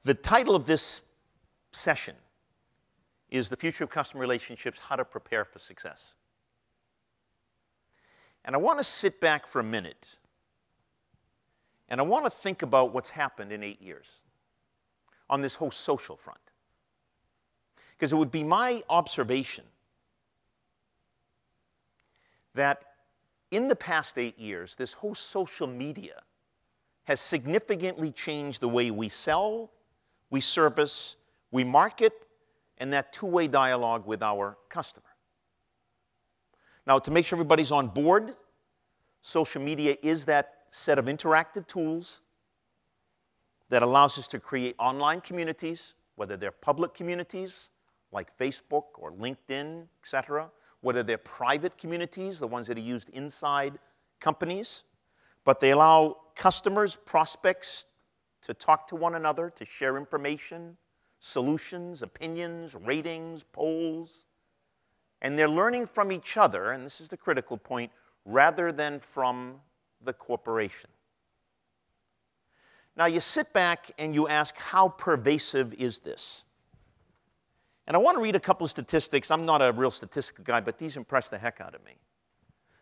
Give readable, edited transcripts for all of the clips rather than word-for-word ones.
The title of this session is The Future of Customer Relationships, How to Prepare for Success. And I want to sit back for a minute, and I want to think about what's happened in 8 years on this whole social front. Because it would be my observation that in the past 8 years, this whole social media has significantly changed the way we sell, we service, we market, and that two-way dialogue with our customer. Now, to make sure everybody's on board, social media is that set of interactive tools that allows us to create online communities, whether they're public communities like Facebook or LinkedIn, etc., whether they're private communities, the ones that are used inside companies, but they allow customers, prospects to talk to one another, to share information, solutions, opinions, ratings, polls, and they're learning from each other, and this is the critical point, rather than from the corporation. Now, you sit back and you ask, how pervasive is this? And I want to read a couple of statistics. I'm not a real statistical guy, but these impress the heck out of me.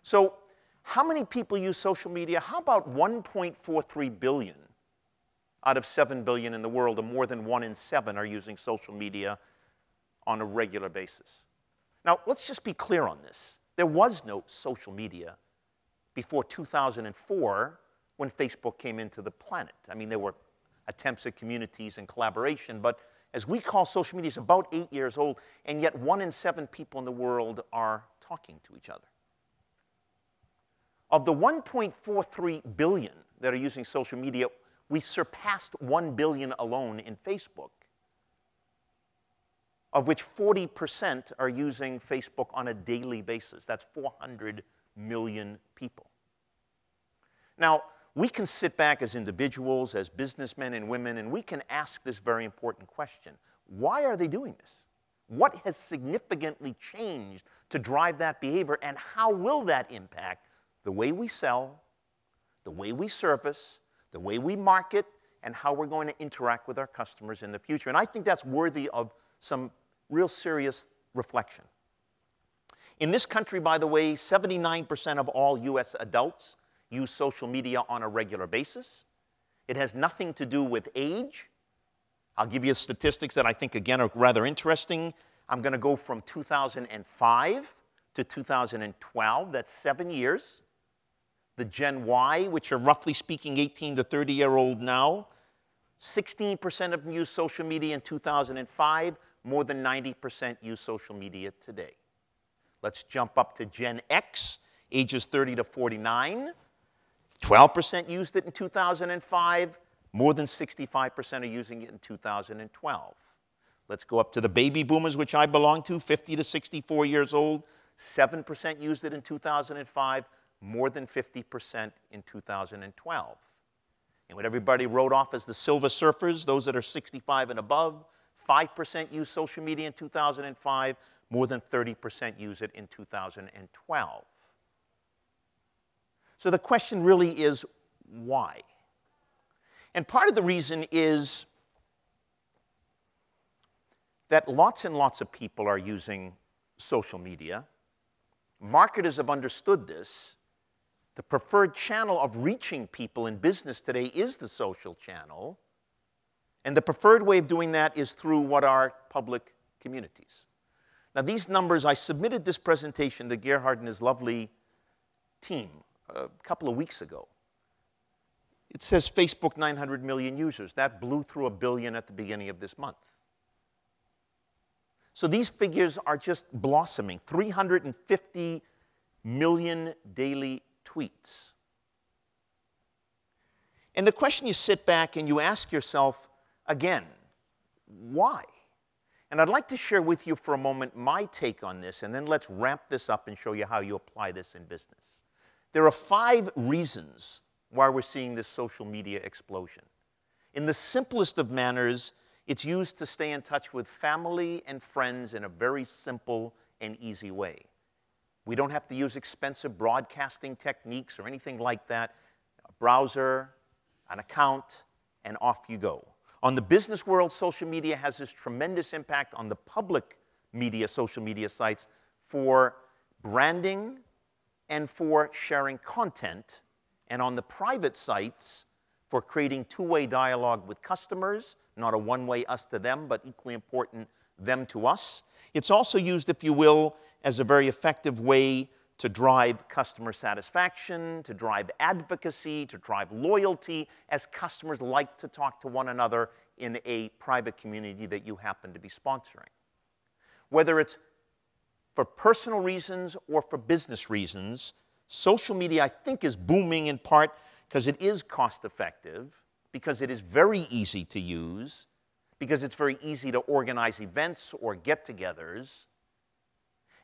So, how many people use social media? How about 1.43 billion out of 7 billion in the world, or more than 1 in 7 are using social media on a regular basis? Now, let's just be clear on this. There was no social media before 2004 when Facebook came into the planet. I mean, there were attempts at communities and collaboration, but as we call social media, it's about 8 years old, and yet 1 in 7 people in the world are talking to each other. Of the 1.43 billion that are using social media, we surpassed 1 billion alone in Facebook, of which 40% are using Facebook on a daily basis. That's 400 million people. Now, we can sit back as individuals, as businessmen and women, and we can ask this very important question. Why are they doing this? What has significantly changed to drive that behavior, and how will that impact the way we sell, the way we service, the way we market, and how we're going to interact with our customers in the future? And I think that's worthy of some real serious reflection. In this country, by the way, 79% of all US adults use social media on a regular basis. It has nothing to do with age. I'll give you statistics that I think, again, are rather interesting. I'm going to go from 2005 to 2012. That's 7 years. The Gen Y, which are roughly speaking 18 to 30-year-old now, 16% of them use social media in 2005. More than 90% use social media today. Let's jump up to Gen X, ages 30 to 49. 12% used it in 2005. More than 65% are using it in 2012. Let's go up to the baby boomers, which I belong to, 50 to 64 years old. 7% used it in 2005. More than 50% in 2012. And what everybody wrote off as the silver surfers, those that are 65 and above, 5% use social media in 2005. More than 30% use it in 2012. So the question really is, why? And part of the reason is that lots and lots of people are using social media. Marketers have understood this. The preferred channel of reaching people in business today is the social channel. And the preferred way of doing that is through what are public communities. Now, these numbers, I submitted this presentation to Gerhard and his lovely team a couple of weeks ago. It says Facebook 900 million users. That blew through 1 billion at the beginning of this month. So these figures are just blossoming. 350 million daily tweets. And the question, you sit back and you ask yourself, again, why? And I'd like to share with you for a moment my take on this, and then let's ramp this up and show you how you apply this in business. There are 5 reasons why we're seeing this social media explosion. In the simplest of manners, it's used to stay in touch with family and friends in a very simple and easy way. We don't have to use expensive broadcasting techniques or anything like that. A browser, an account, and off you go. On the business world, social media has this tremendous impact on the public media, social media sites, for branding and for sharing content, and on the private sites for creating two-way dialogue with customers, not a one-way us to them, but equally important, them to us. It's also used, if you will, as a very effective way to drive customer satisfaction, to drive advocacy, to drive loyalty, as customers like to talk to one another in a private community that you happen to be sponsoring. Whether it's for personal reasons or for business reasons, social media, I think, is booming in part because it is cost-effective, because it is very easy to use, because it's very easy to organize events or get-togethers.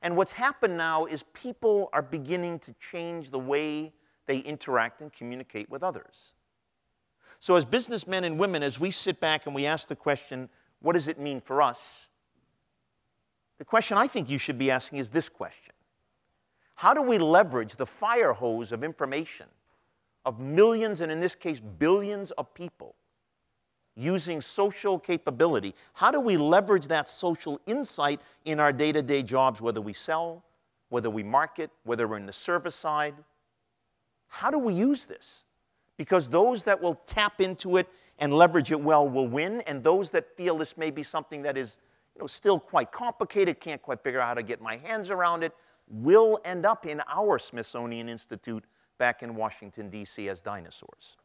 And what's happened now is people are beginning to change the way they interact and communicate with others. So as businessmen and women, as we sit back and we ask the question, what does it mean for us? The question I think you should be asking is this question. How do we leverage the fire hose of information of millions, and in this case, billions of people using social capability? How do we leverage that social insight in our day-to-day jobs, whether we sell, whether we market, whether we're in the service side? How do we use this? Because those that will tap into it and leverage it well will win, and those that feel this may be something that is still quite complicated, can't quite figure out how to get my hands around it, will end up in our Smithsonian Institute back in Washington, D.C. as dinosaurs.